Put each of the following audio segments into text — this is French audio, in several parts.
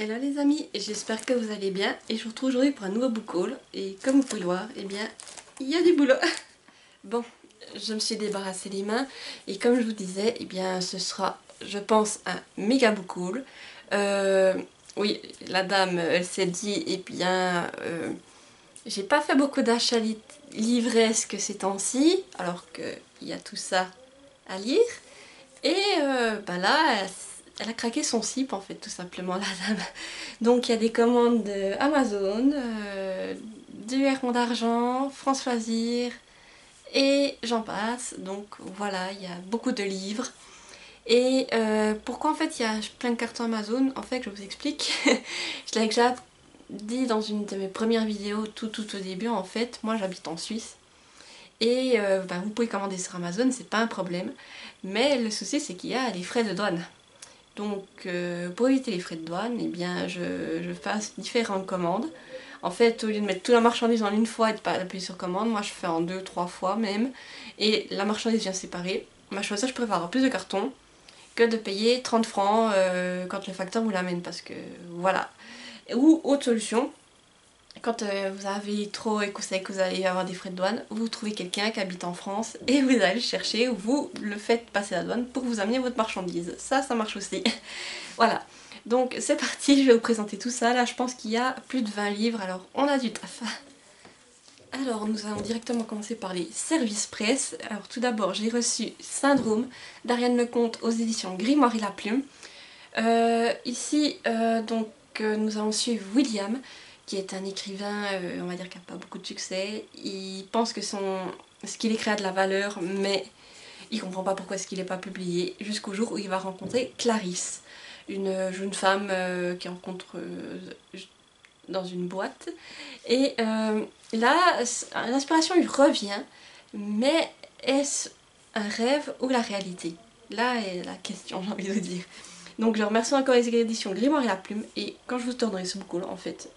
Hello les amis, j'espère que vous allez bien et je vous retrouve aujourd'hui pour un nouveau book haul et comme vous pouvez le voir, eh bien, il y a du boulot. Bon, je me suis débarrassé les mains et comme je vous disais, eh bien, ce sera, je pense, un méga book haul. Oui, la dame, elle s'est dit, eh bien, j'ai pas fait beaucoup d'achats livresques ces temps-ci, alors qu'il y a tout ça à lire. Et bah là, elle a craqué son slip en fait, tout simplement, la dame. Donc il y a des commandes de Amazon, du Héron d'Argent, France Loisirs, et j'en passe. Donc voilà, il y a beaucoup de livres. Et pourquoi en fait il y a plein de cartons Amazon? En fait, je vous explique. Je l'avais déjà dit dans une de mes premières vidéos tout au début. En fait, moi j'habite en Suisse. Et bah, vous pouvez commander sur Amazon, c'est pas un problème. Mais le souci c'est qu'il y a les frais de douane. Donc pour éviter les frais de douane, eh bien, je fasse différentes commandes. En fait, au lieu de mettre toute la marchandise en une fois et de pas appuyer sur commande, moi je fais en 2-3 fois même. Et la marchandise vient séparée. Moi je préfère avoir plus de cartons que de payer 30 francs quand le facteur vous l'amène. Parce que voilà. Ou autre solution, quand vous avez trop et que vous savez que vous allez avoir des frais de douane, vous trouvez quelqu'un qui habite en France et vous allez le chercher ou vous le faites passer la douane pour vous amener votre marchandise. Ça marche aussi. Voilà. Donc c'est parti, je vais vous présenter tout ça. Là, je pense qu'il y a plus de 20 livres, alors on a du taf. Alors, nous allons directement commencer par les services presse. Alors, tout d'abord, j'ai reçu Syndrome d'Ariane Lecomte aux éditions Grimoire et la Plume. Ici, nous allons suivre William, qui est un écrivain, on va dire, qui n'a pas beaucoup de succès. Il pense que ce qu'il écrit a de la valeur, mais il comprend pas pourquoi est-ce qu'il n'est pas publié, jusqu'au jour où il va rencontrer Clarisse, une jeune femme qu'il rencontre dans une boîte. Et là, l'inspiration lui revient, mais est-ce un rêve ou la réalité? Là est la question, j'ai envie de vous dire. Donc je remercie encore les éditions Grimoire et la Plume, et quand je vous tournerai ce bouquin en fait,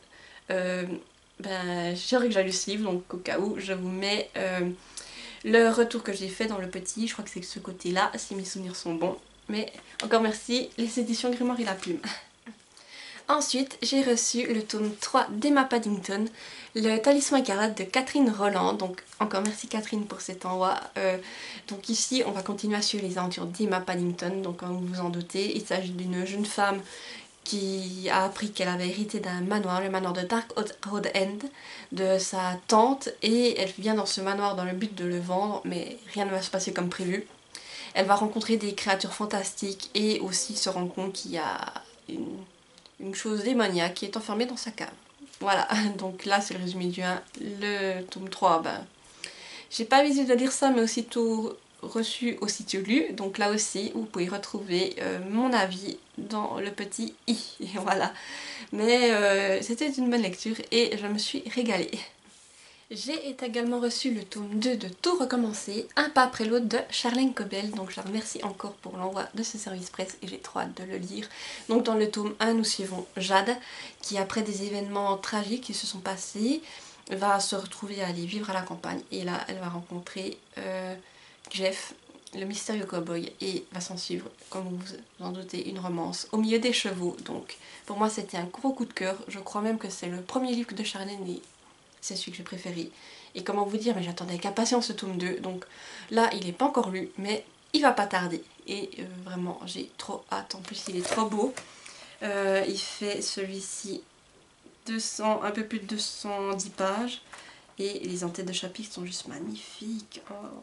j'aurais que j'ai lu ce livre, donc au cas où je vous mets le retour que j'ai fait dans le petit, je crois que c'est ce côté-là, si mes souvenirs sont bons. Mais encore merci, les éditions Grimoire et la Plume. Ensuite, j'ai reçu le tome 3 d'Emma Paddington, le Talisman écarlate de Catherine Roland. Donc encore merci Catherine pour cet envoi. Donc ici, on va continuer à suivre les aventures d'Emma Paddington. Donc comme vous vous en doutez, il s'agit d'une jeune femme qui a appris qu'elle avait hérité d'un manoir, le manoir de Dark Road End, de sa tante, et elle vient dans ce manoir dans le but de le vendre, mais rien ne va se passer comme prévu. Elle va rencontrer des créatures fantastiques et aussi se rendre compte qu'il y a une chose démoniaque qui est enfermée dans sa cave. Voilà, donc là c'est le résumé du 1. Le tome 3, j'ai pas l'habitude de dire ça, mais aussitôt reçu, aussitôt lu. Donc là aussi, vous pouvez retrouver mon avis dans le petit i. Et voilà. Mais c'était une bonne lecture et je me suis régalée. J'ai également reçu le tome 2 de Tout recommencer, un pas après l'autre de Charlène Cobel. Donc je la remercie encore pour l'envoi de ce service presse et j'ai trop hâte de le lire. Donc dans le tome 1, nous suivons Jade qui, après des événements tragiques qui se sont passés, va se retrouver à aller vivre à la campagne. Et là, elle va rencontrer Jeff, le mystérieux cowboy, et va s'en suivre, comme vous vous en doutez, une romance au milieu des chevaux. Donc pour moi, c'était un gros coup de cœur. Je crois même que c'est le premier livre de Charlène et c'est celui que j'ai préféré. Et comment vous dire, mais j'attendais avec impatience ce tome 2. Donc là, il n'est pas encore lu, mais il va pas tarder. Et vraiment, j'ai trop hâte. En plus, il est trop beau. Il fait celui-ci 200, un peu plus de 210 pages. Et les entêtes de chapitres sont juste magnifiques. Oh,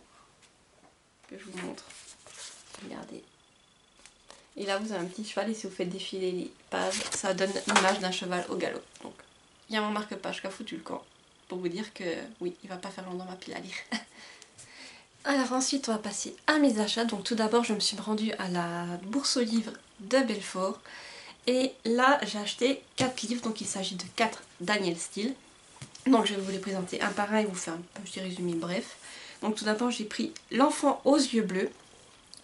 que je vous montre. Regardez. Et là, vous avez un petit cheval et si vous faites défiler les pages, ça donne l'image d'un cheval au galop. Donc, il y a mon marque-page qui a foutu le camp. Pour vous dire que oui, il va pas faire longtemps ma pile à lire. Alors ensuite on va passer à mes achats. Donc tout d'abord je me suis rendue à la bourse aux livres de Belfort. Et là j'ai acheté 4 livres, donc il s'agit de 4 Danielle Steele. Donc je vais vous les présenter un par un et vous faire un petit résumé bref. Donc tout d'abord j'ai pris L'enfant aux yeux bleus.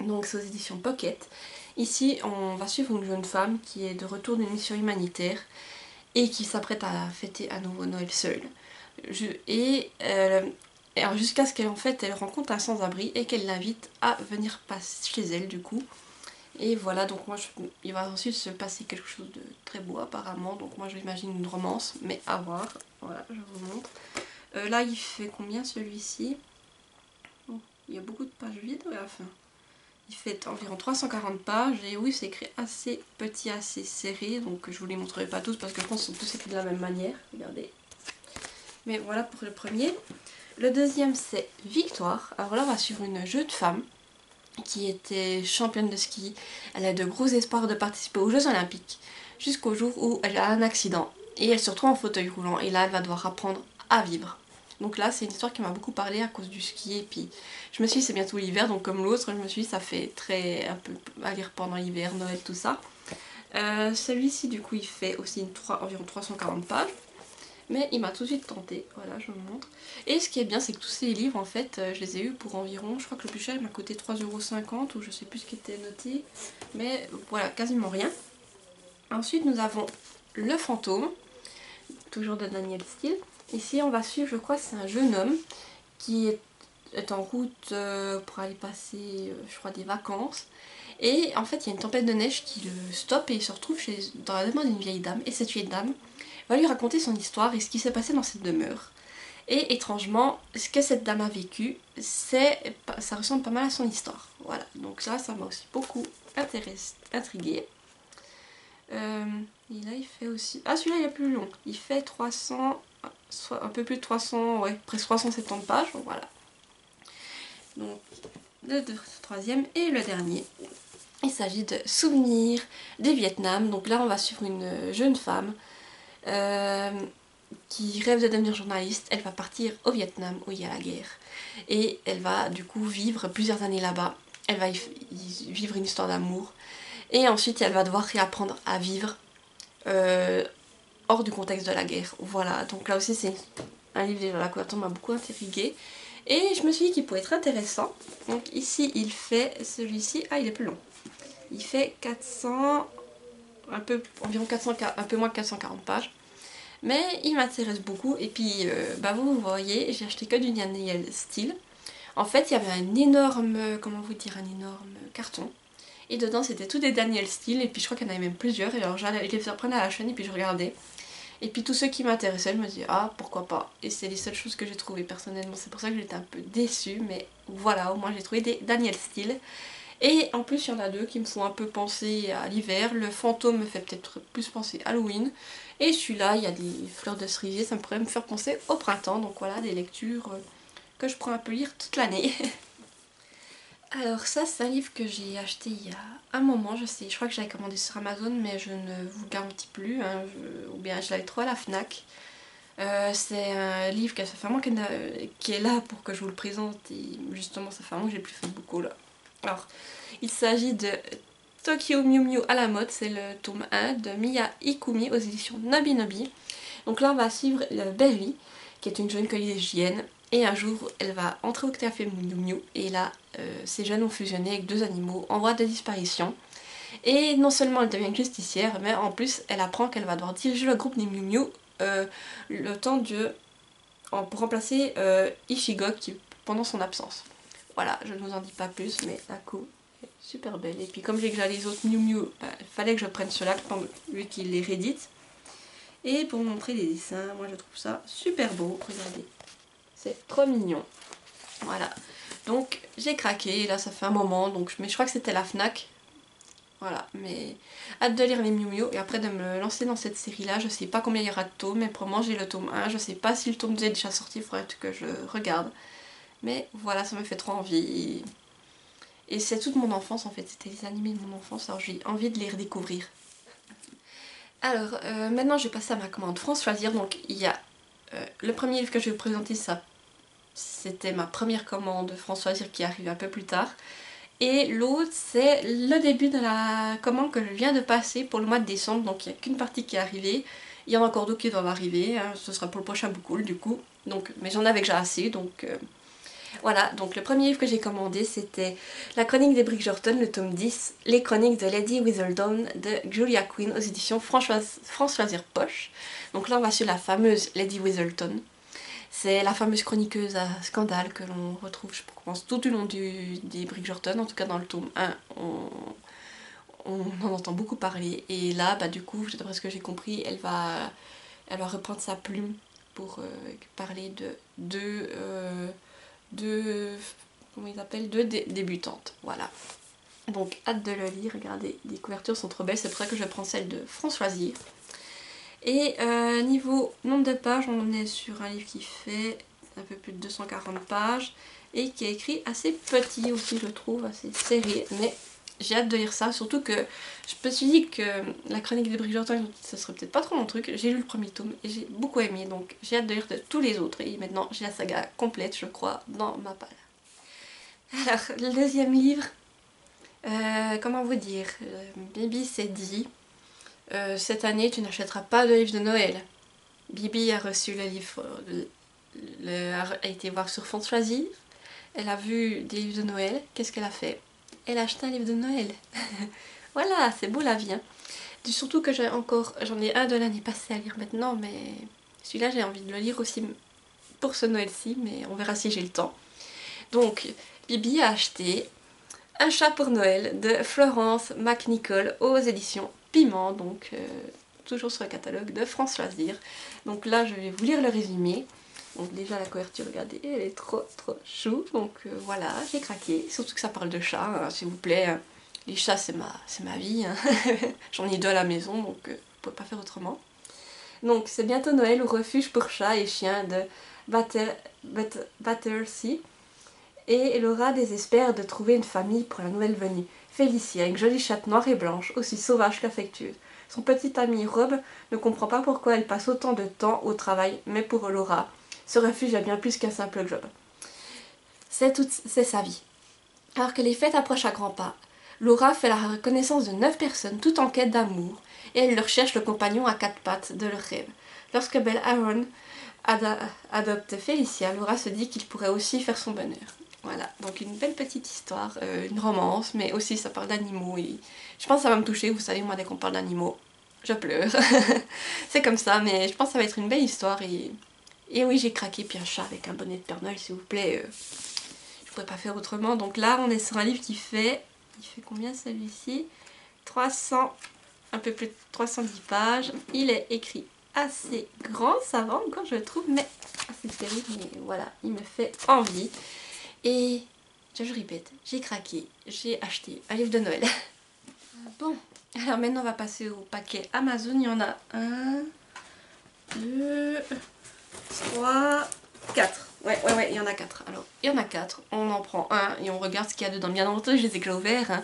Donc c'est aux éditions Pocket. Ici on va suivre une jeune femme qui est de retour d'une mission humanitaire et qui s'apprête à fêter à nouveau Noël seule. Alors jusqu'à ce qu'elle elle rencontre un sans-abri et qu'elle l'invite à venir passer chez elle du coup. Et voilà, donc moi il va ensuite se passer quelque chose de très beau apparemment. Donc moi j'imagine une romance, mais à voir. Voilà, je vous montre. Là il fait combien celui-ci? Oh, il y a beaucoup de pages vides à la fin. Il fait environ 340 pages et oui c'est écrit assez petit, assez serré. Donc je vous les montrerai pas tous parce que je pense qu'ils sont tous écrits de la même manière. Regardez. Mais voilà pour le premier. Le deuxième c'est Victoire. Alors là on va suivre une jeune femme qui était championne de ski. Elle a de gros espoirs de participer aux Jeux Olympiques jusqu'au jour où elle a un accident et elle se retrouve en fauteuil roulant et là elle va devoir apprendre à vivre. Donc là c'est une histoire qui m'a beaucoup parlé à cause du ski et puis je me suis dit c'est bientôt l'hiver donc comme l'autre je me suis dit ça fait très un peu à lire pendant l'hiver, Noël tout ça. Celui-ci du coup il fait aussi environ 340 pages. Mais il m'a tout de suite tenté, voilà je vous le montre. Et ce qui est bien c'est que tous ces livres en fait je les ai eus pour environ, je crois que le plus cher il m'a coûté 3,50 € ou je sais plus ce qui était noté. Mais voilà, quasiment rien. Ensuite nous avons Le Fantôme, toujours de Danielle Steele. Ici on va suivre, je crois c'est un jeune homme qui est en route pour aller passer je crois des vacances. Et en fait il y a une tempête de neige qui le stoppe et il se retrouve dans la demeure d'une vieille dame. Et cette vieille dame va lui raconter son histoire et ce qui s'est passé dans cette demeure. Et étrangement, ce que cette dame a vécu, ça ressemble pas mal à son histoire. Voilà, donc ça m'a aussi beaucoup intriguée. Et là, il fait aussi... Ah, celui-là, il est plus long. Il fait 300... un peu plus de 300... Ouais, presque 370 pages, donc voilà. Donc, le troisième et le dernier. Il s'agit de Souvenirs du Vietnam. Donc là, on va suivre une jeune femme qui rêve de devenir journaliste. Elle va partir au Vietnam où il y a la guerre. Et elle va du coup vivre plusieurs années là-bas. Elle va y vivre une histoire d'amour. Et ensuite, elle va devoir réapprendre à vivre hors du contexte de la guerre. Voilà, donc là aussi, c'est un livre déjà la couverture m'a beaucoup intriguée. Et je me suis dit qu'il pourrait être intéressant. Donc ici, il fait celui-ci. Ah, il est plus long. Il fait 400... environ 400, un peu moins de 440 pages. Mais il m'intéresse beaucoup et puis vous voyez j'ai acheté que du Danielle Steele. En fait il y avait un énorme, comment vous dire, un énorme carton. Et dedans c'était tout des Danielle Steele et puis je crois qu'il y en avait même plusieurs. Et alors j'allais les faire prendre à la chaîne et puis je regardais. Et puis tous ceux qui m'intéressaient je me disais ah pourquoi pas. Et c'est les seules choses que j'ai trouvées personnellement. C'est pour ça que j'étais un peu déçue. Mais voilà, au moins j'ai trouvé des Danielle Steele. Et en plus il y en a deux qui me font un peu penser à l'hiver. Le Fantôme me fait peut-être plus penser à Halloween. Et celui-là, il y a des fleurs de cerisier, ça me pourrait me faire penser au printemps. Donc voilà, des lectures que je pourrais un peu lire toute l'année. Alors ça, c'est un livre que j'ai acheté il y a un moment, je sais. Je crois que j'avais commandé sur Amazon, mais je ne vous le garantis plus. Hein, ou bien je l'avais trouvé à la Fnac. C'est un livre qui fait un moment qui est là pour que je vous le présente. Et justement, ça fait un moment que j'ai plus fait beaucoup là. Alors, il s'agit de Tokyo Mew Mew à la mode, c'est le tome 1 de Miya Ikumi aux éditions Nobi Nobi. Donc là on va suivre Berry, qui est une jeune collégienne, et un jour elle va entrer au café Mew Mew, et là ces jeunes ont fusionné avec deux animaux en voie de disparition. Et non seulement elle devient justicière, mais en plus elle apprend qu'elle va devoir diriger le groupe des Mew Mew le temps pour remplacer Ichigo pendant son absence. Voilà, je ne vous en dis pas plus, mais la coup est super belle. Et puis comme j'ai déjà les autres Miu Miu, il fallait que je prenne cela vu qu'il les réédite. Et pour vous montrer les dessins, moi je trouve ça super beau, regardez. C'est trop mignon. Voilà, donc j'ai craqué, là ça fait un moment, mais je crois que c'était la Fnac. Voilà, mais hâte de lire les Miu Miu et après de me lancer dans cette série là. Je sais pas combien il y aura de tomes, mais pour le moment j'ai le tome 1. Je sais pas si le tome 2 est déjà sorti, il faudrait que je regarde. Mais voilà, ça me fait trop envie. Et c'est toute mon enfance en fait, c'était les animés de mon enfance, alors j'ai envie de les redécouvrir. Alors maintenant je vais passer à ma commande France Choisir. Donc il y a le premier livre que je vais vous présenter, ça c'était ma première commande France Choisir qui arrive un peu plus tard. Et l'autre c'est le début de la commande que je viens de passer pour le mois de décembre. Donc il n'y a qu'une partie qui est arrivée. Il y en a encore d'autres qui doivent arriver, hein. Ce sera pour le prochain book haul du coup. Donc, mais j'en avais déjà assez donc... Voilà, donc le premier livre que j'ai commandé c'était La Chronique des Bridgerton, le tome 10, Les Chroniques de Lady Whistledown de Julia Quinn aux éditions France Loisirs Poche. Donc là on va sur la fameuse Lady Whistledown. C'est la fameuse chroniqueuse à scandale que l'on retrouve, je pense, tout du long des Bridgerton. En tout cas dans le tome 1, on en entend beaucoup parler. Et là, bah, du coup, d'après ce que j'ai compris, elle va reprendre sa plume pour parler comment ils appellent, de débutantes. Voilà. Donc hâte de le lire, regardez, les couvertures sont trop belles, c'est pour ça que je prends celle de Françoisir. Et niveau nombre de pages, on est sur un livre qui fait un peu plus de 240 pages et qui est écrit assez petit aussi, je trouve, assez serré, mais j'ai hâte de lire ça, surtout que je me suis dit que la chronique de Bridgerton, ça serait peut-être pas trop mon truc. J'ai lu le premier tome et j'ai beaucoup aimé, donc j'ai hâte de lire de tous les autres. Et maintenant, j'ai la saga complète, je crois, dans ma palle. Alors, le deuxième livre, comment vous dire, Bibi s'est dit, cette année, tu n'achèteras pas de livre de Noël. Bibi a reçu le livre, a été voir sur Françoisir. Elle a vu des livres de Noël. Qu'est-ce qu'elle a fait? Elle a acheté un livre de Noël. Voilà, c'est beau la vie. Hein. Surtout que j'en ai un de l'année passée à lire maintenant, mais celui-là j'ai envie de le lire aussi pour ce Noël-ci, mais on verra si j'ai le temps. Donc, Bibi a acheté Un chat pour Noël de Florence McNichol aux éditions Piment, donc toujours sur le catalogue de Françoisir. Donc là, je vais vous lire le résumé. Donc déjà la couverture, regardez, elle est trop chou. Donc voilà, j'ai craqué. Surtout que ça parle de chats, hein, s'il vous plaît. Hein. Les chats, c'est ma vie. Hein. J'en ai 2 à la maison, donc je ne peux pas faire autrement. Donc c'est bientôt Noël au refuge pour chats et chiens de Battersea. Et Laura désespère de trouver une famille pour la nouvelle venue. Félicia, une jolie chatte noire et blanche, aussi sauvage qu'affectueuse. Son petit ami Rob ne comprend pas pourquoi elle passe autant de temps au travail, mais pour Laura, ce refuge est bien plus qu'un simple job. C'est sa vie. Alors que les fêtes approchent à grands pas, Laura fait la connaissance de 9 personnes, toutes en quête d'amour, et elle leur cherche le compagnon à 4 pattes de leur rêve. Lorsque Belle Aaron adopte Félicia, Laura se dit qu'il pourrait aussi faire son bonheur. Voilà, donc une belle petite histoire, une romance, mais aussi ça parle d'animaux et je pense que ça va me toucher, vous savez, moi dès qu'on parle d'animaux, je pleure. C'est comme ça, mais je pense que ça va être une belle histoire et oui, j'ai craqué, puis un chat avec un bonnet de Père Noël, s'il vous plaît, je pourrais pas faire autrement. Donc là, on est sur un livre il fait combien celui-ci? 300, un peu plus de 310 pages, il est écrit assez grand, ça va encore je trouve, mais assez terrible, mais voilà, il me fait envie. Et je répète, j'ai craqué, j'ai acheté un livre de Noël. Bon, alors maintenant on va passer au paquet Amazon. Il y en a 1, 2, 3, 4. Ouais, il y en a 4. Alors, il y en a 4. On en prend un et on regarde ce qu'il y a dedans. Bien entendu, je les ai déjà ouverts hein,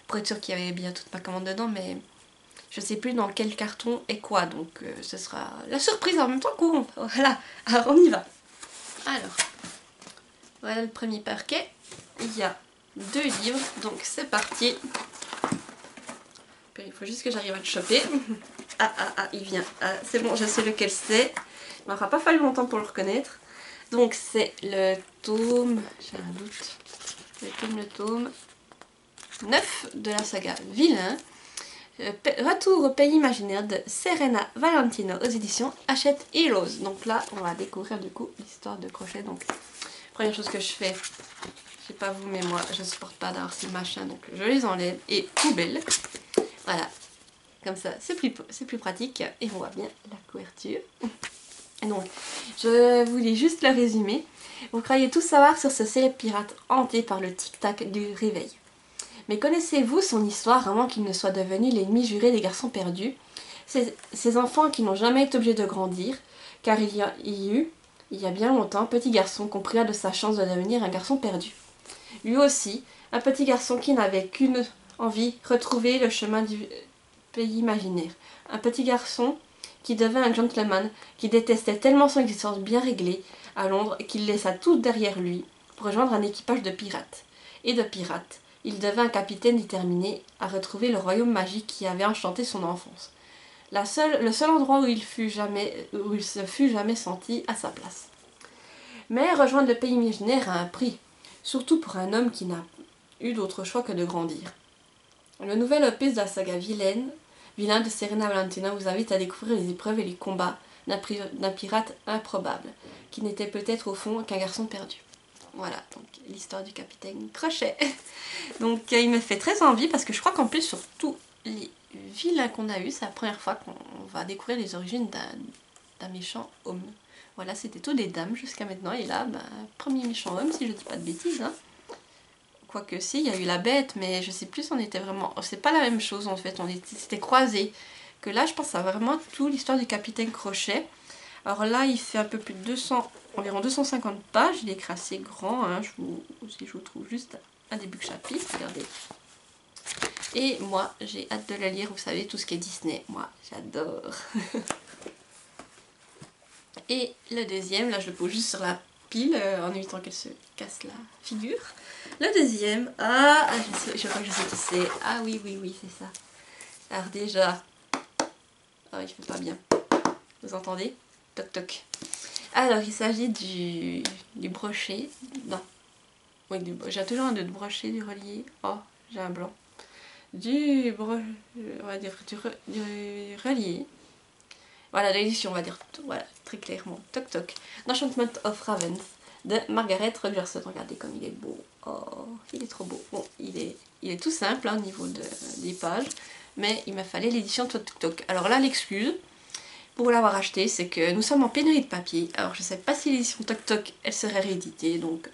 pour être sûr qu'il y avait bien toute ma commande dedans, mais je sais plus dans quel carton et quoi. Donc, ce sera la surprise en même temps qu'on... Voilà, alors on y va. Alors... Voilà le premier paquet, il y a 2 livres, donc c'est parti. Il faut juste que j'arrive à le choper. Il vient, c'est bon, je sais lequel c'est. Il m'aura pas fallu longtemps pour le reconnaître. Donc c'est le tome, j'ai un doute, le tome 9 de la saga Vilain. Retour au pays imaginaire de Serena Valentino aux éditions Hachette Heroes. Donc là, on va découvrir du coup l'histoire de Crochet. Donc première chose que je fais, je sais pas vous mais moi je supporte pas d'avoir ces machins donc je les enlève et poubelle. Voilà, comme ça c'est plus pratique et on voit bien la couverture. Et donc je vous lis juste le résumé. Vous croyez tout savoir sur ce célèbre pirate hanté par le tic-tac du réveil. Mais connaissez-vous son histoire avant qu'il ne soit devenu l'ennemi juré des garçons perdus? Ces enfants qui n'ont jamais été obligés de grandir, car il y a bien longtemps, petit garçon comprit de sa chance de devenir un garçon perdu. Lui aussi, un petit garçon qui n'avait qu'une envie, retrouver le chemin du pays imaginaire. Un petit garçon qui devint un gentleman, qui détestait tellement son existence bien réglée à Londres qu'il laissa tout derrière lui pour rejoindre un équipage de pirates. Et de pirates, il devint un capitaine déterminé à retrouver le royaume magique qui avait enchanté son enfance. Le seul endroit où il se fût jamais senti à sa place. Mais rejoindre le pays imaginaire a un prix, surtout pour un homme qui n'a eu d'autre choix que de grandir. Le nouvel opus de la saga Vilain de Serena Valentino vous invite à découvrir les épreuves et les combats d'un pirate improbable, qui n'était peut-être au fond qu'un garçon perdu. Voilà, donc l'histoire du capitaine Crochet. Donc il me fait très envie parce que je crois qu'en plus sur tous les vilains qu'on a eu, c'est la première fois qu'on va découvrir les origines d'un méchant homme. Voilà, c'était tout des dames jusqu'à maintenant et là, bah, premier méchant homme si je dis pas de bêtises. Hein. Quoique si, il y a eu la bête, mais je sais plus, on était vraiment... C'est pas la même chose en fait, c'était croisé. Que là, je pense à vraiment toute l'histoire du capitaine Crochet. Alors là, il fait un peu plus de 200, environ 250 pages, il est écrit assez grand, hein. Si je vous trouve juste un début de chapitre, regardez. Et moi, j'ai hâte de le lire, vous savez, tout ce qui est Disney, moi, j'adore. Et le deuxième, là je le pose juste sur la pile en évitant qu'elle se casse la figure. Le deuxième, je crois que je sais qui c'est. Ah oui, oui, oui, c'est ça. Alors déjà, oh, il fait pas bien. Vous entendez? Toc toc. Alors il s'agit du brochet. Non. Oui, j'ai toujours un de brochet, du relier. Oh, j'ai un blanc. On va dire du relier. Voilà, l'édition, on va dire, voilà, très clairement. Toc toc. Enchantment of Ravens de Margaret Rogerson. Regardez comme il est beau. Oh, il est trop beau. Bon, il est tout simple hein, au niveau des pages, mais il m'a fallu l'édition de Toc Toc. Alors là, l'excuse pour l'avoir acheté, c'est que nous sommes en pénurie de papier. Alors je sais pas si l'édition Toc Toc, elle serait rééditée, donc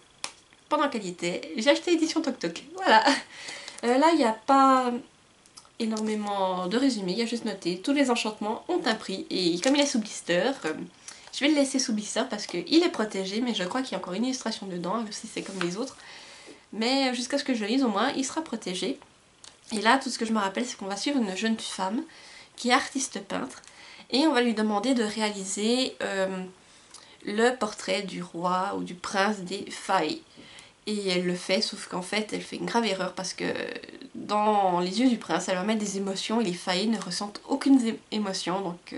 pendant qu'elle y était, j'ai acheté l'édition Toc Toc. Voilà. Là, il n'y a pas énormément de résumés, il y a juste noté tous les enchantements ont un prix et comme il est sous blister, je vais le laisser sous blister parce qu'il est protégé, mais je crois qu'il y a encore une illustration dedans, si c'est comme les autres. Mais jusqu'à ce que je le lise au moins, il sera protégé. Et là, tout ce que je me rappelle, c'est qu'on va suivre une jeune femme qui est artiste peintre et on va lui demander de réaliser le portrait du roi ou du prince des failles. Et elle le fait, sauf qu'en fait, elle fait une grave erreur parce que dans les yeux du prince, elle va mettre des émotions et les faillis ne ressentent aucune émotion. Donc,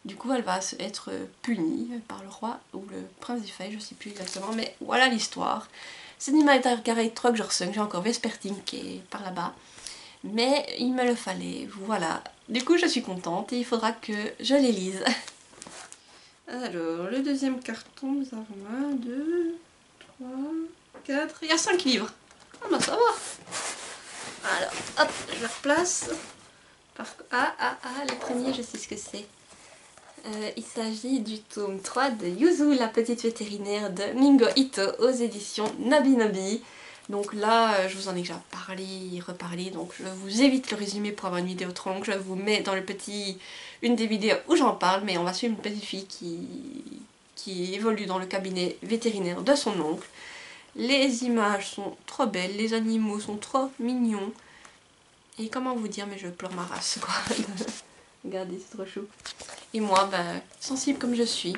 du coup, elle va être punie par le roi ou le prince des failles, je sais plus exactement. Mais voilà l'histoire. C'est une Margaret Rogerson, j'ai encore Vespertine qui est par là-bas. Mais il me le fallait, voilà. Du coup, je suis contente et il faudra que je les lise. Alors, le deuxième carton, nous avons 1, 2, 3, 4, il y a 5 livres. Ah bah ça va. Alors, hop, je le replace. Le premier, je sais ce que c'est. Il s'agit du tome 3 de Yuzu, la petite vétérinaire de Mingo Ito aux éditions Nobi Nobi. Donc là, je vous en ai déjà parlé, reparlé, donc je vous évite le résumé pour avoir une vidéo trop longue. Je vous mets dans une des vidéos où j'en parle, mais on va suivre une petite fille qui évolue dans le cabinet vétérinaire de son oncle. Les images sont trop belles, les animaux sont trop mignons. Et comment vous dire, mais je pleure ma race quoi. Regardez, c'est trop chou. Et moi, ben, sensible comme je suis,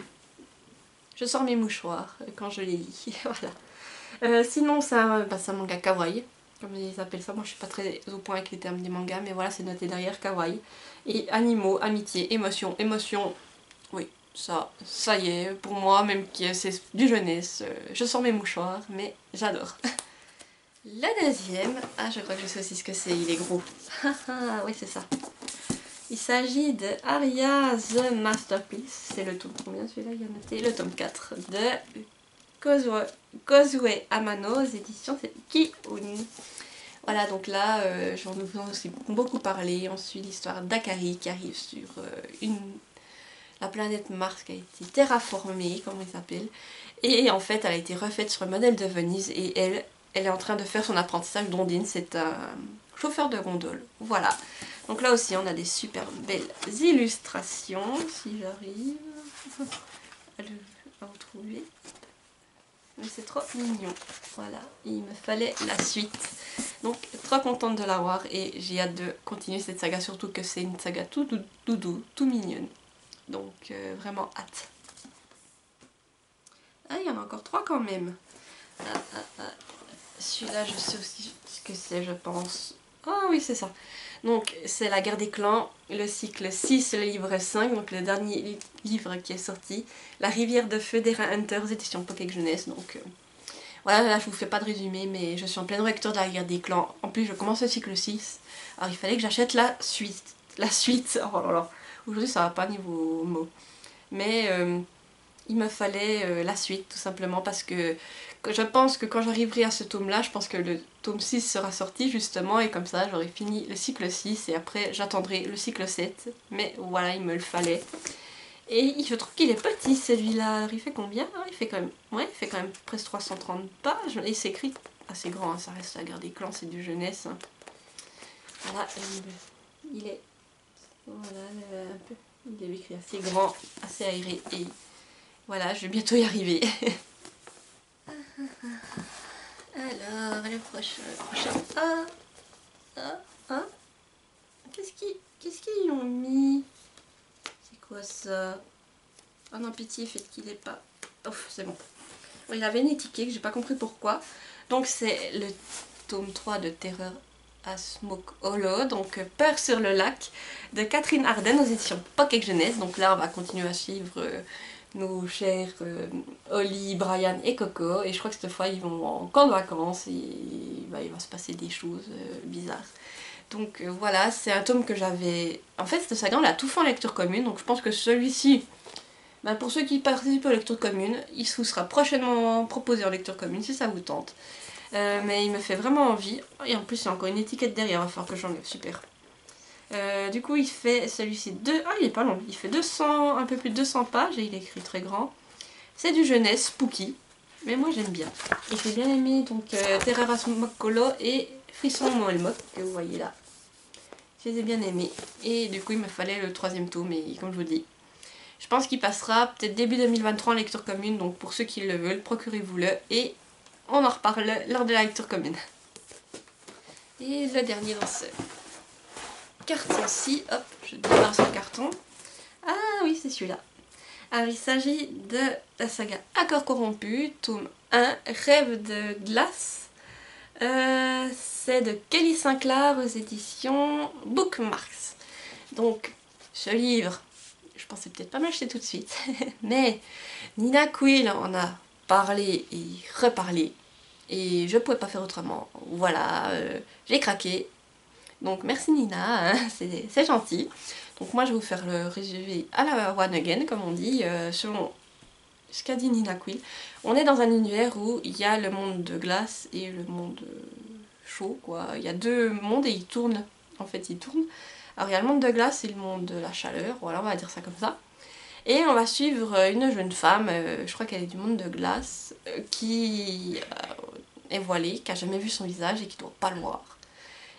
je sors mes mouchoirs quand je les lis. Voilà. Sinon, c'est un manga kawaii, comme ils appellent ça. Moi, je suis pas très au point avec les termes des mangas, mais voilà, c'est noté derrière kawaii. Et animaux, amitié, émotion, émotion. Oui, ça y est, pour moi, même que c'est du jeunesse, je sors mes mouchoirs, mais j'adore. Le deuxième, je crois que je sais aussi ce que c'est, il est gros. Oui, c'est ça. Il s'agit de Aria The Masterpiece, c'est le tome combien celui-là, il y a noté le tome 4 de Kozue Amano aux éditions Kiun. Voilà, donc là, j'en ai aussi beaucoup parlé. On suit l'histoire d'Akari qui arrive sur la planète Mars qui a été terraformée, comme ils s'appelle. Et en fait, elle a été refaite sur le modèle de Venise et elle est en train de faire son apprentissage d'Ondine. C'est un chauffeur de gondole. Voilà. Donc là aussi, on a des super belles illustrations, si j'arrive à retrouver. Mais c'est trop mignon. Voilà, il me fallait la suite. Donc, trop contente de l'avoir et j'ai hâte de continuer cette saga, surtout que c'est une saga tout doudou, tout mignonne. Donc, vraiment hâte. Ah, il y en a encore 3 quand même. Celui-là, je sais aussi ce que c'est, je pense. Ah oui, c'est ça. Donc, c'est la guerre des clans, le cycle 6, le livre 5, donc le dernier livre qui est sorti. La rivière de feu des Hunters, édition Pocket Jeunesse. Donc, voilà, là, je vous fais pas de résumé, mais je suis en pleine lecture de la guerre des clans. En plus, je commence le cycle 6. Alors, il fallait que j'achète la suite. La suite, oh là là. Aujourd'hui, ça va pas niveau mots. Mais il me fallait la suite, tout simplement, parce que je pense que quand j'arriverai à ce tome là, je pense que le tome 6 sera sorti justement, et comme ça j'aurai fini le cycle 6 et après j'attendrai le cycle 7. Mais voilà, il me le fallait. Et je trouve qu'il est petit celui-là. Alors il fait combien? Il fait quand même, ouais, il fait quand même presque 330 pages. Et c'est écrit assez grand, hein, ça reste à garder clan, c'est du jeunesse. Hein. Voilà, il est, voilà, un peu, il est écrit assez grand, assez aéré. Et voilà, je vais bientôt y arriver. Alors, le prochain. Qu'est-ce qu'ils ont mis? C'est quoi ça? Oh non, pitié, faites qu'il est pas... Ouf, c'est bon. Bon, il avait une étiquette que j'ai pas compris pourquoi. Donc c'est le tome 3 de Terreur à Smoke Hollow, donc Peur sur le lac, de Catherine Arden aux éditions Pocket Jeunesse. Donc là, on va continuer à suivre nos chers Holly, Brian et Coco. Et je crois que cette fois, ils vont en camp de vacances et il va se passer des choses bizarres. Donc voilà, c'est un tome que j'avais... En fait, cette saga, on l'a tout fait en lecture commune, donc je pense que celui-ci, ben, pour ceux qui participent aux lectures communes, il vous sera prochainement proposé en lecture commune si ça vous tente. Mais il me fait vraiment envie. Et en plus, il y a encore une étiquette derrière, il va falloir que j'enlève, super. Du coup, il fait celui-ci il est pas long, il fait 200, un peu plus de 200 pages et il est écrit très grand. C'est du jeunesse, spooky, mais moi j'aime bien. Et j'ai bien aimé donc Terreur à Smoke Hollow et Frisson Molmok, que vous voyez là. Je les ai bien aimés. Et du coup, il me fallait le 3e tome, mais comme je vous dis, je pense qu'il passera peut-être début 2023 en lecture commune, donc pour ceux qui le veulent, procurez-vous-le et on en reparle lors de la lecture commune. Et le dernier dans ce carton-ci, hop, je débarrasse le carton. Ah oui, c'est celui-là. Alors il s'agit de la saga Accord corrompu, tome 1, Rêve de glace. C'est de Kelly Sinclair aux éditions Bookmarks. Donc, ce livre, je pensais peut-être pas m'acheter tout de suite, mais Nina Quill en a parlé et reparlé, et je pouvais pas faire autrement. Voilà, j'ai craqué. Donc merci Nina, hein, c'est gentil. Donc moi je vais vous faire le résumé à la one again, comme on dit, selon ce qu'a dit Nina Quill. On est dans un univers où il y a le monde de glace et le monde chaud, quoi. Il y a deux mondes et ils tournent. En fait, ils tournent. Alors il y a le monde de glace et le monde de la chaleur, voilà, on va dire ça comme ça. Et on va suivre une jeune femme, je crois qu'elle est du monde de glace, qui est voilée, qui a jamais vu son visage et qui doit pas le voir.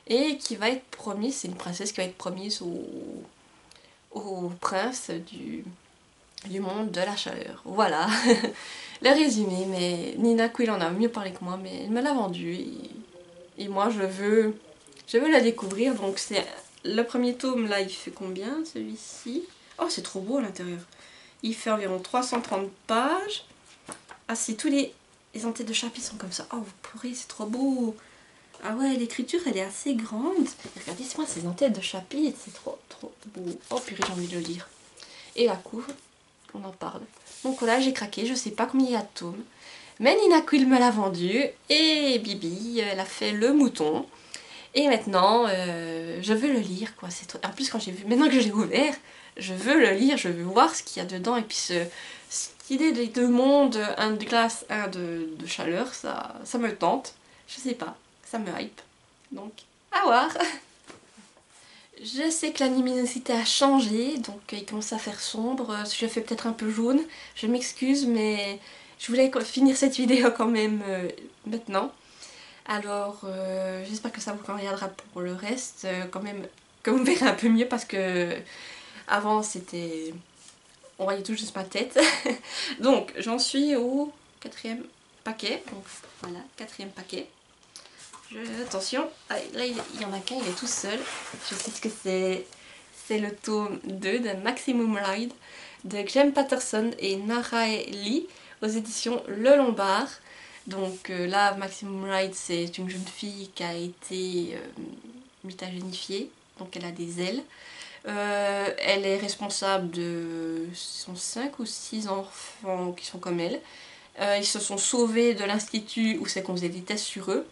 Et qui va être promise, c'est une princesse qui va être promise au prince du monde de la chaleur. Voilà, le résumé. Mais Nina Quill en a mieux parlé que moi, mais elle me l'a vendu et moi je veux la découvrir. Donc c'est le premier tome là, il fait combien celui-ci? Oh, c'est trop beau à l'intérieur. Il fait environ 330 pages. Ah, c'est tous les entêtes de chapitres sont comme ça. Oh, vous pourrez, c'est trop beau. Ah ouais, l'écriture elle est assez grande. Regardez-moi ces entêtes de chapitres, c'est trop beau. Oh purée, j'ai envie de le lire. Et la couve, on en parle. Donc là, j'ai craqué, je sais pas combien il y a de tomes. Mais Nina Quill me l'a vendu et Bibi, elle a fait le mouton. Et maintenant, je veux le lire, quoi. En plus, quand j'ai vu, maintenant que je l'ai ouvert, je veux le lire, je veux voir ce qu'il y a dedans. Et puis, cette idée des deux mondes, un de glace, un de chaleur, ça me tente. Je sais pas, ça me hype. Donc, à voir. Je sais que la luminosité a changé, donc il commence à faire sombre. Je fais peut-être un peu jaune. Je m'excuse, mais je voulais finir cette vidéo quand même maintenant. Alors, j'espère que ça vous conviendra pour le reste, quand même, que vous verrez un peu mieux parce que avant c'était... on voyait tout juste ma tête. Donc, j'en suis au 4e paquet, donc voilà, 4e paquet. Attention, ah, là il y en a qu'un, il est tout seul. Je sais ce que c'est. C'est le tome 2 de Maximum Ride de Jem Patterson et Narae Lee aux éditions Le Lombard. Donc là, Maximum Ride, c'est une jeune fille qui a été mutagénifiée, donc elle a des ailes. Elle est responsable de 5 ou 6 enfants qui sont comme elle. Ils se sont sauvés de l'institut où c'est qu'on faisait des tests sur eux.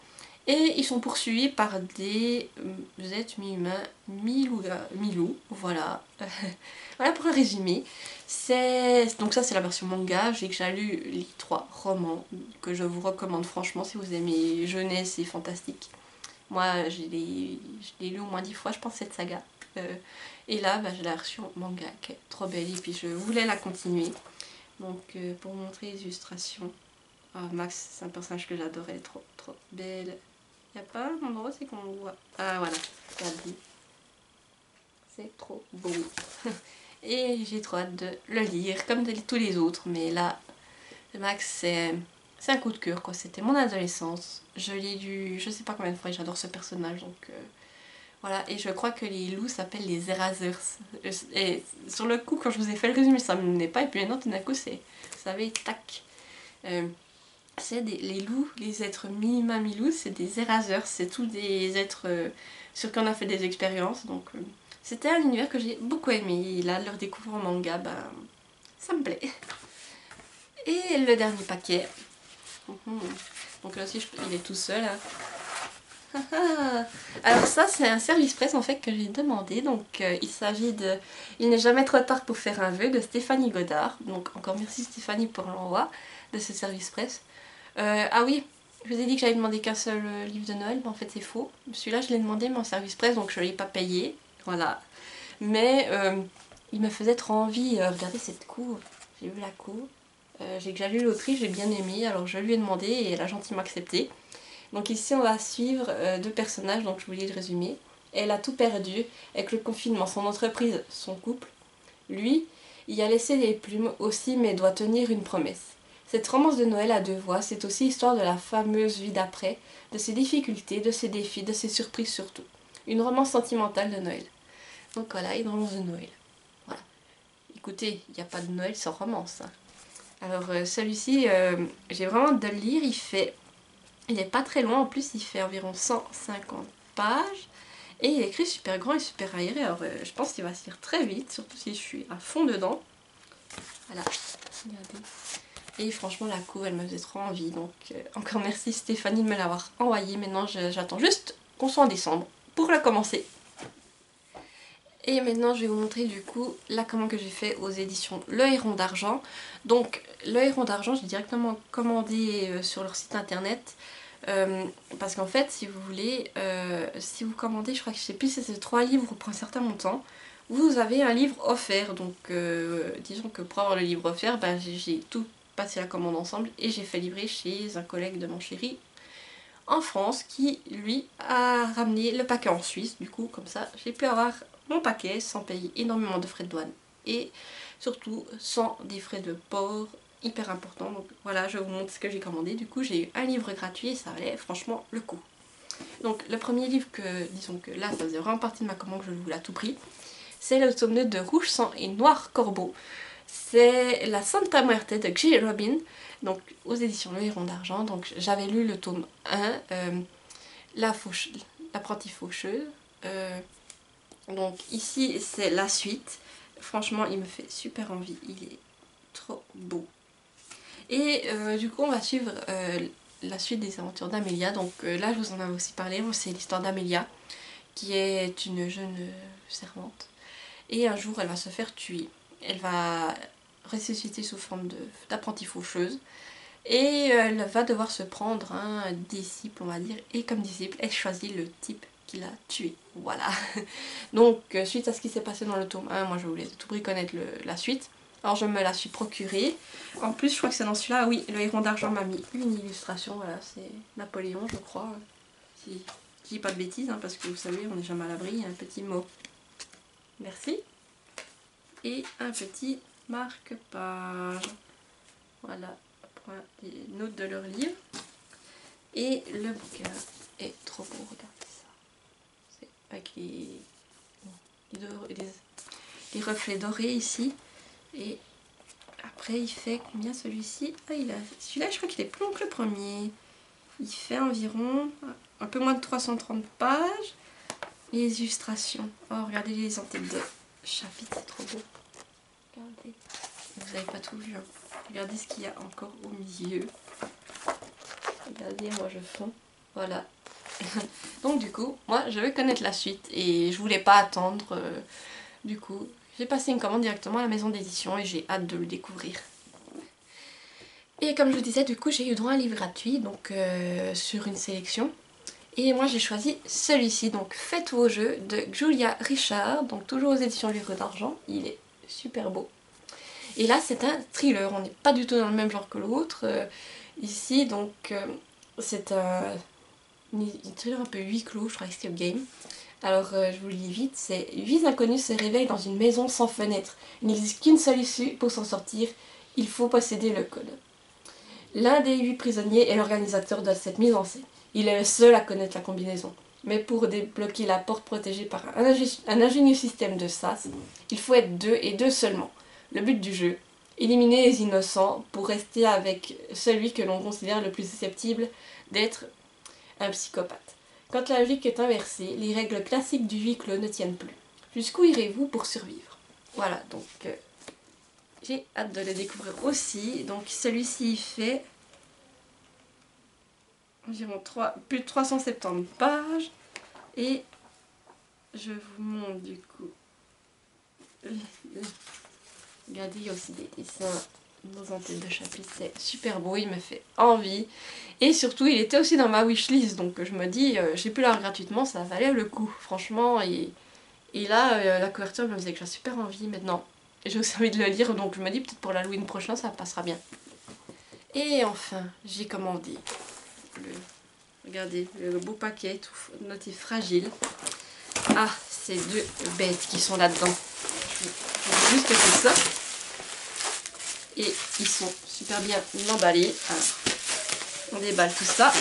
Et ils sont poursuivis par des êtres mi-humains, mi-loups, voilà. Voilà pour le résumé. Donc ça c'est la version manga, j'ai déjà lu les 3 romans que je vous recommande franchement si vous aimez jeunesse et fantastique. Moi je l'ai lu au moins 10 fois je pense cette saga. Et là j'ai la version manga qui est trop belle et puis je voulais la continuer. Donc pour vous montrer les illustrations. Ah, Max c'est un personnage que j'adorais, elle est trop belle. Il n'y a pas un endroit c'est qu'on le voit. Ah voilà, regardez. C'est trop beau. Et j'ai trop hâte de le lire, comme tous les autres. Mais là, Max, c'est un coup de cœur, quoi. C'était mon adolescence. Je l'ai lu, je sais pas combien de fois, et j'adore ce personnage. Donc voilà, et je crois que les loups s'appellent les Erasers. Et sur le coup, quand je vous ai fait le résumé, ça me venait pas. Et puis maintenant, tout d'un coup, vous savez, tac. C'est les loups, les êtres mi-humains, mi-loups, c'est des Erasers. C'est tous des êtres sur qui on a fait des expériences. Donc c'était un univers que j'ai beaucoup aimé. Et là, le redécouvrir en manga, ben, ça me plaît. Et le dernier paquet. Donc là aussi, il est tout seul. Hein. Alors ça, c'est un service presse en fait que j'ai demandé. Donc il s'agit de Il n'est jamais trop tard pour faire un vœu de Stéphanie Godard. Donc encore merci Stéphanie pour l'envoi de ce service presse. Ah oui, je vous ai dit que j'avais demandé qu'un seul livre de Noël, mais en fait c'est faux. Celui-là je l'ai demandé mais en service presse donc je ne l'ai pas payé. Voilà. Mais il me faisait trop envie. Regardez cette couve. J'ai vu la couve. J'ai déjà lu l'autrice, j'ai bien aimé. Alors je lui ai demandé et elle a gentiment accepté. Donc ici on va suivre 2 personnages, donc je vous lis le résumé. Elle a tout perdu avec le confinement, son entreprise, son couple. Lui, il a laissé les plumes aussi mais doit tenir une promesse. Cette romance de Noël à 2 voix, c'est aussi l'histoire de la fameuse vie d'après, de ses difficultés, de ses défis, de ses surprises surtout. Une romance sentimentale de Noël. Donc voilà, une romance de Noël. Voilà. Écoutez, il n'y a pas de Noël sans romance. Hein. Alors celui-ci, j'ai vraiment hâte de le lire, il n'est pas très loin, en plus il fait environ 150 pages. Et il est écrit super grand et super aéré, alors je pense qu'il va se lire très vite, surtout si je suis à fond dedans. Voilà, regardez. Et franchement la couve elle me faisait trop envie, donc encore merci Stéphanie de me l'avoir envoyé. Maintenant j'attends juste qu'on soit en décembre pour le commencer. Et maintenant je vais vous montrer du coup la commande que j'ai fait aux éditions Le Héron d'Argent. Donc Le Héron d'Argent j'ai directement commandé sur leur site internet. Parce qu'en fait si vous voulez, si vous commandez, je crois que je sais plus si c'est 3 livres pour un certain montant, vous avez un livre offert. Donc disons que pour avoir le livre offert, ben, j'ai tout passé la commande ensemble et j'ai fait livrer chez un collègue de mon chéri en France qui lui a ramené le paquet en Suisse. Du coup comme ça j'ai pu avoir mon paquet sans payer énormément de frais de douane et surtout sans des frais de port hyper important. Donc voilà, je vous montre ce que j'ai commandé. Du coup j'ai eu un livre gratuit et ça valait franchement le coup. Donc le premier livre disons que là ça faisait vraiment partie de ma commande, que je voulais à tout prix, c'est le tome 2 de Rouge Sang et Noir Corbeau. C'est la Santa Muerte de J. Robin, donc aux éditions Le Héron d'Argent. Donc j'avais lu le tome 1, L'apprentie faucheuse. Donc ici c'est la suite. Franchement il me fait super envie, il est trop beau. Et du coup on va suivre la suite des aventures d'Amélia. Donc là je vous en avais aussi parlé, c'est l'histoire d'Amélia qui est une jeune servante. Et un jour elle va se faire tuer. Elle va ressusciter sous forme d'apprentie faucheuse. Et elle va devoir se prendre un disciple on va dire. Et comme disciple elle choisit le type qui l'a tué. Voilà. Donc suite à ce qui s'est passé dans le tome 1, moi je voulais tout prix connaître la suite. Alors je me la suis procurée. En plus je crois que c'est dans celui-là, oui, Le Héron d'Argent m'a mis une illustration. Voilà, c'est Napoléon je crois. Si je dis pas de bêtises, hein, parce que vous savez, on n'est jamais à l'abri. Il y a un petit mot. Merci. Et un petit marque-page. Voilà, pour des notes de leur livre. Et le bouquin est trop beau, regardez ça. C'est avec les reflets dorés ici. Et après il fait combien celui-ci? Ah, celui-là je crois qu'il est plus long que le premier. Il fait environ un peu moins de 330 pages. Les illustrations. Oh regardez les entêtes de chapitres, c'est trop beau. Regardez. Vous n'avez pas tout vu. Hein. Regardez ce qu'il y a encore au milieu. Regardez, moi je fonds. Voilà. Donc du coup, moi je veux connaître la suite et je voulais pas attendre. Du coup, j'ai passé une commande directement à la maison d'édition et j'ai hâte de le découvrir. Et comme je vous disais, du coup j'ai eu droit à un livre gratuit, donc sur une sélection. Et moi j'ai choisi celui-ci, donc Faites vos jeux de Julia Richard, donc toujours aux éditions Livre d'Argent. Il est super beau. Et là c'est un thriller, on n'est pas du tout dans le même genre que l'autre. Ici donc c'est un thriller un peu huis clos, je crois, escape game. Alors je vous le lis vite, c'est 8 inconnus se réveillent dans une maison sans fenêtre. Il n'existe qu'une seule issue pour s'en sortir, il faut posséder le code. L'un des 8 prisonniers est l'organisateur de cette mise en scène. Il est le seul à connaître la combinaison. Mais pour débloquer la porte protégée par un ingénieux système de sas, il faut être 2 et 2 seulement. Le but du jeu, éliminer les innocents pour rester avec celui que l'on considère le plus susceptible d'être un psychopathe. Quand la logique est inversée, les règles classiques du huis clos ne tiennent plus. Jusqu'où irez-vous pour survivre? Voilà, donc j'ai hâte de le découvrir aussi. Donc celui-ci il fait environ plus de 370 pages. Et je vous montre du coup. Regardez, il y a aussi des dessins dans un tête de chapitre, c'est super beau, il me fait envie. Et surtout, il était aussi dans ma wishlist, donc je me dis, j'ai pu l'avoir gratuitement, ça valait le coup, franchement. Et là, la couverture me faisait que j'ai super envie maintenant. Et j'ai aussi envie de le lire, donc je me dis peut-être pour l'Halloween prochain, ça passera bien. Et enfin, j'ai commandé regardez, le beau paquet, tout noté fragile. Ah, ces deux bêtes qui sont là-dedans. Je vais juste faire ça. Et ils sont super bien emballés. Alors, on déballe tout ça.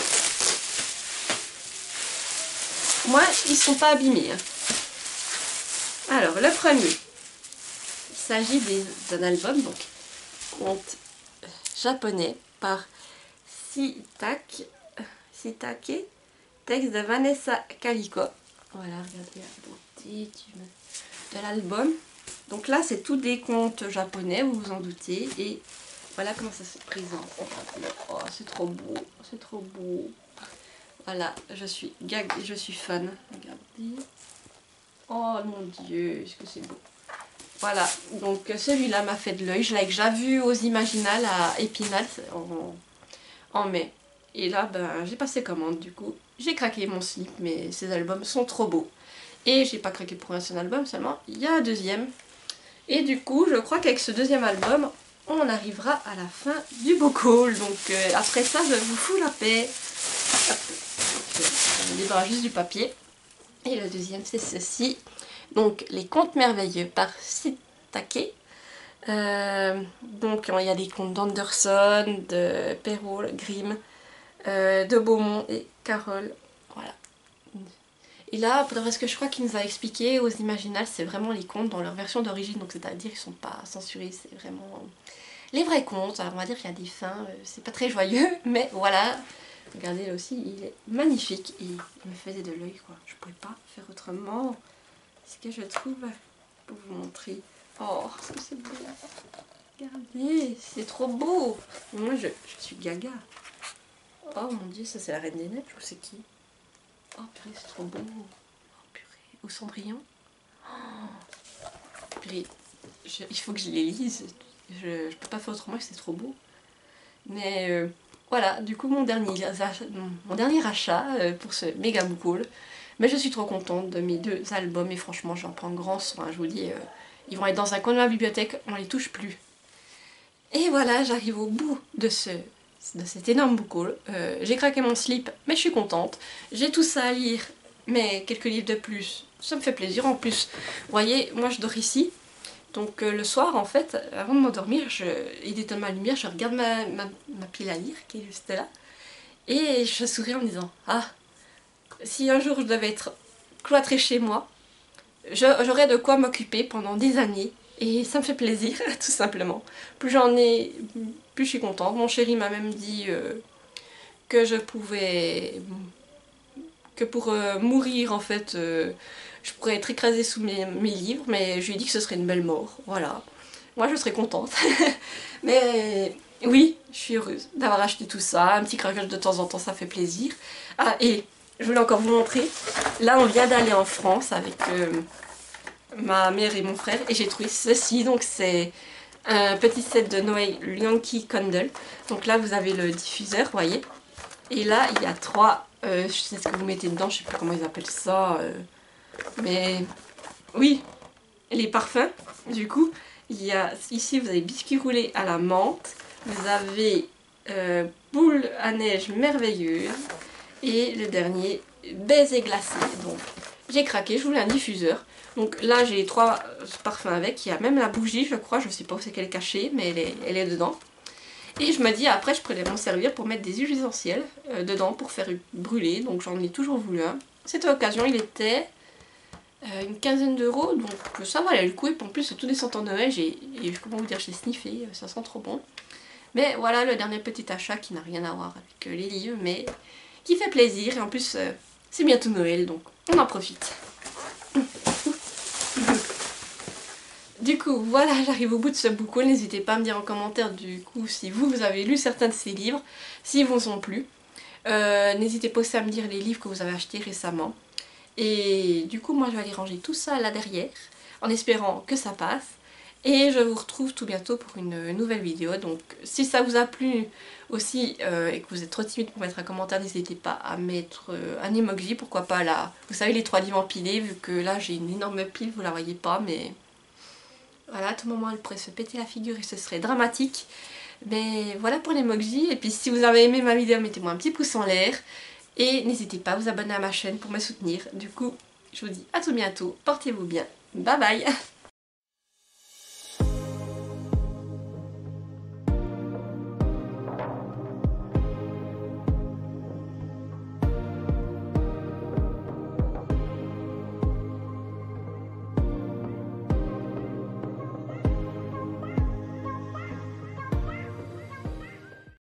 Moi, ils sont pas abîmés. Hein. Alors, le premier, il s'agit d'un album, donc conte japonais par Shitake, texte de Vanessa Calico. Voilà, regardez la beauté de l'album. Donc là, c'est tout des contes japonais, vous vous en doutez. Et voilà comment ça se présente. Oh, c'est trop beau, c'est trop beau. Voilà, je suis fan. Regardez. Oh mon dieu, est-ce que c'est beau. Voilà, donc celui-là m'a fait de l'œil. Je l'avais déjà vu aux Imaginales à Épinal en mai. Et là, ben, j'ai passé commande du coup. J'ai craqué mon slip, mais ces albums sont trop beaux. Et j'ai pas craqué pour un seul album seulement, il y a un deuxième. Et du coup, je crois qu'avec ce deuxième album, on arrivera à la fin du book haul. Donc après ça, je vous fous la paix. Hop. Je me débarrasse juste du papier. Et le deuxième, c'est ceci. Donc, Les Contes Merveilleux par Shitake. Donc, il y a des contes d'Anderson, de Perrault, Grimm, de Beaumont et Carole. Voilà. Et là, parce que je crois qu'il nous a expliqué aux Imaginales, c'est vraiment les contes dans leur version d'origine, donc c'est-à-dire qu'ils sont pas censurés, c'est vraiment les vrais contes. Alors on va dire qu'il y a des fins, c'est pas très joyeux, mais voilà. Regardez là aussi, il est magnifique et il me faisait de l'œil quoi. Je pouvais pas faire autrement. Ce que je trouve pour vous montrer. Oh, c'est beau. Regardez, c'est trop beau. Moi je suis gaga. Oh mon dieu, ça c'est la Reine des Neiges ou c'est qui? Oh purée, c'est trop beau. Oh purée, au Cendrillon. Oh, purée, il faut que je les lise. Je peux pas faire autrement, c'est trop beau. Mais voilà, du coup mon dernier achat pour ce méga book haul. Mais je suis trop contente de mes deux albums et franchement j'en prends grand soin. Je vous dis, ils vont être dans un coin de ma bibliothèque, on les touche plus. Et voilà, j'arrive au bout de cet énorme book haul. J'ai craqué mon slip, mais je suis contente. J'ai tout ça à lire, mais quelques livres de plus, ça me fait plaisir. En plus, vous voyez, moi je dors ici. Donc le soir, en fait, avant de m'endormir, il éteint ma lumière, je regarde ma pile à lire qui est juste là. Et je souris en me disant, ah, si un jour je devais être cloîtrée chez moi, j'aurais de quoi m'occuper pendant des années. Et ça me fait plaisir, tout simplement. Plus j'en ai, plus je suis contente. Mon chéri m'a même dit que je pouvais... que pour mourir, en fait, je pourrais être écrasée sous mes livres, mais je lui ai dit que ce serait une belle mort. Voilà. Moi, je serais contente. Mais Oui, je suis heureuse d'avoir acheté tout ça. Un petit craquage de temps en temps, ça fait plaisir. Ah, et je voulais encore vous montrer. Là, on vient d'aller en France avec ma mère et mon frère. Et j'ai trouvé ceci. Donc, c'est un petit set de Noël Yankee Candle. Donc là, vous avez le diffuseur, vous voyez. Et là, il y a trois... je sais ce que vous mettez dedans, je sais pas comment ils appellent ça. Mais oui, les parfums. Du coup, il y a ici, vous avez biscuit roulé à la menthe. Vous avez boule à neige merveilleuse. Et le dernier, baiser glacé. Donc, j'ai craqué, je voulais un diffuseur. Donc là, j'ai trois parfums avec. Il y a même la bougie, je crois. Je sais pas où c'est qu'elle est cachée, mais elle est dedans. Et je me dis, après, je pourrais m'en servir pour mettre des huiles essentielles dedans pour faire brûler. Donc, j'en ai toujours voulu un. Cette occasion, il était une quinzaine d'euros. Donc, ça valait le coup. Et puis, en plus, c'est tout des sentants Noël. Et comment vous dire, j'ai sniffé. Ça sent trop bon. Mais voilà le dernier petit achat qui n'a rien à voir avec les livres, mais qui fait plaisir. Et en plus, c'est bientôt Noël, donc on en profite. Du coup, voilà, j'arrive au bout de ce bouquin. N'hésitez pas à me dire en commentaire du coup si vous avez lu certains de ces livres, s'ils vous ont plu. N'hésitez pas aussi à me dire les livres que vous avez achetés récemment. Et du coup, moi je vais aller ranger tout ça là derrière, en espérant que ça passe. Et je vous retrouve tout bientôt pour une nouvelle vidéo. Donc si ça vous a plu aussi et que vous êtes trop timide pour mettre un commentaire, n'hésitez pas à mettre un emoji, pourquoi pas là. Vous savez, les 3 livres empilés, vu que là j'ai une énorme pile, vous la voyez pas, mais voilà, à tout moment elle pourrait se péter la figure et ce serait dramatique. Mais voilà pour l'emoji. Et puis si vous avez aimé ma vidéo, mettez-moi un petit pouce en l'air. Et n'hésitez pas à vous abonner à ma chaîne pour me soutenir. Du coup, je vous dis à tout bientôt, portez-vous bien, bye bye.